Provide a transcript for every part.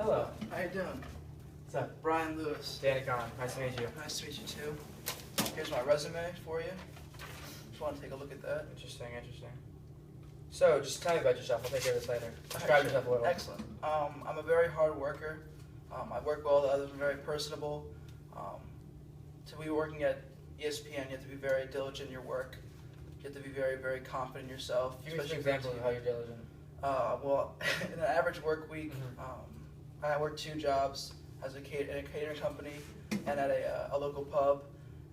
Hello. How you doing? What's up? Bryan Lewis. Danny Comm. Nice to meet you. Nice to meet you too. Here's my resume for you. Just want to take a look at that. Interesting. So, just tell me about yourself. I'll take care of this later. Describe yourself a little. Excellent. I'm a very hard worker. I work well with others. I'm very personable. To be working at ESPN, you have to be very diligent in your work. You have to be very, very confident in yourself. Give me some examples of how you're diligent. Well, in an average work week, I work 2 jobs as in a catering company and at a local pub,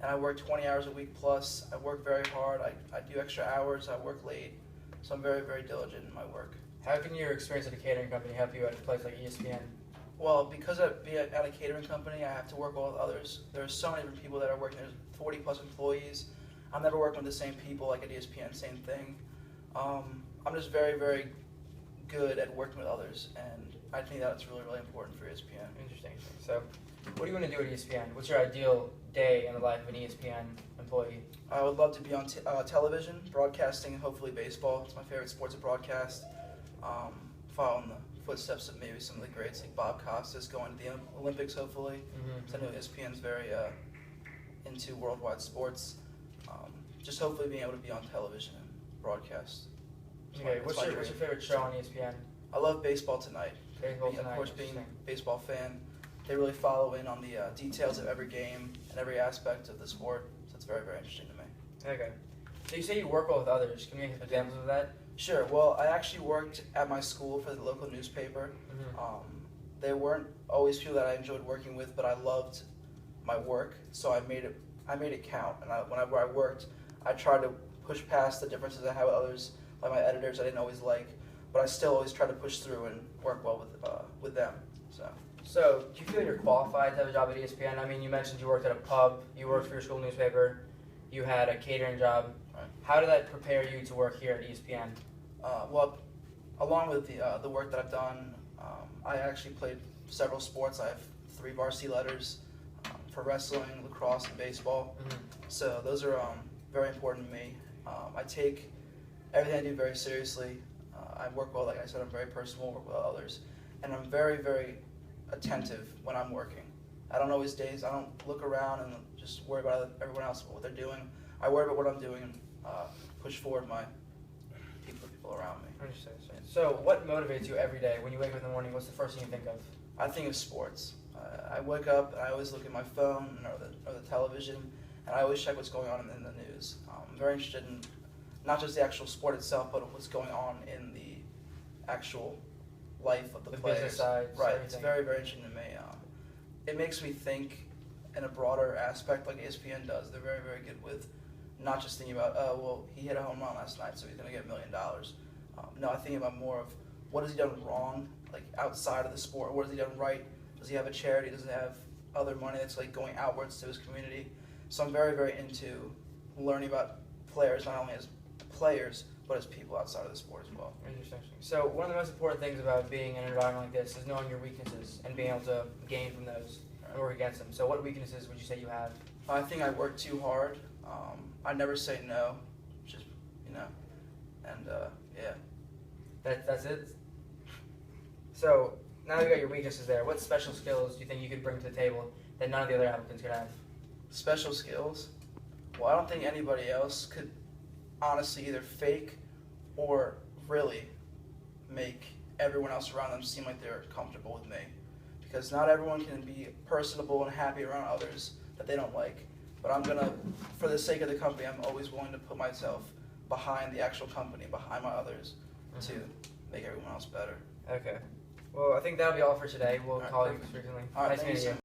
and I work 20 hours a week plus. I work very hard. I do extra hours. I work late, so I'm very, very diligent in my work. How can your experience at a catering company help you at a place like ESPN? Well, because at a catering company, I have to work well with others. There's so many different people that are working. There's 40 plus employees. I'm never working with the same people like at ESPN, same thing. I'm just very, very good at working with others, and I think that's really, really important for ESPN. Interesting. So, what do you want to do at ESPN? What's your ideal day in the life of an ESPN employee? I would love to be on television, broadcasting, and hopefully baseball. It's my favorite sport to broadcast. Following the footsteps of maybe some of the greats like Bob Costas, going to the Olympics hopefully. So I know ESPN's very into worldwide sports. Just hopefully being able to be on television and broadcast. Okay, what's your favorite show on ESPN? I love Baseball Tonight. Baseball Tonight. Of course, being a baseball fan, they really follow in on the details of every game and every aspect of the sport. So it's very, very interesting to me. Okay. So you say you work well with others. Can you give examples of that? Sure. Well, I actually worked at my school for the local newspaper. They weren't always people that I enjoyed working with, but I loved my work, so I made it count. And whenever I worked, I tried to push past the differences I had with others, like my editors I didn't always like, but I still always tried to push through and work well with them. So, do you feel you're qualified to have a job at ESPN? I mean, you mentioned you worked at a pub, you worked for your school newspaper, you had a catering job. Right. How did that prepare you to work here at ESPN? Well, along with the work that I've done, I actually played several sports. I have 3 varsity letters for wrestling, lacrosse, and baseball. So those are very important to me. I take everything I do very seriously. I work well, like I said, I'm very personal, work with others, and I'm very, very attentive when I'm working. I don't look around and just worry about everyone else, what they're doing. I worry about what I'm doing and push forward my people around me. Understood. So what motivates you every day? When you wake up in the morning, what's the first thing you think of? I think of sports. I wake up and I always look at my phone or the television, and I always check what's going on in the news. I'm very interested in not just the actual sport itself, but what's going on in the actual life of the players. Business side, right. everything. It's very, very interesting to me. It makes me think in a broader aspect like ESPN does. They're very, very good with not just thinking about, oh, well, he hit a home run last night, so he's going to get $1 million. No, I think about more of what has he done wrong, like outside of the sport. What has he done right? Does he have a charity? Does he have other money that's like going outwards to his community? So I'm very, very into learning about players, not only as players, but as people outside of the sport as well. Interesting. So one of the most important things about being in an environment like this is knowing your weaknesses and being able to gain from those and work against them. So what weaknesses would you say you have? I think I work too hard. I never say no, just, and yeah. That's it? So now that you got your weaknesses there, what special skills do you think you could bring to the table that none of the other applicants could have? Special skills? Well, I don't think anybody else could honestly either fake or really make everyone else around them seem like they're comfortable with me. Because not everyone can be personable and happy around others that they don't like. But I'm going to, for the sake of the company, I'm always willing to put myself behind the actual company, behind my others, to make everyone else better. Okay. Well, I think that'll be all for today. We'll call you perfect. frequently. All right, Nice thank you meeting so you. much.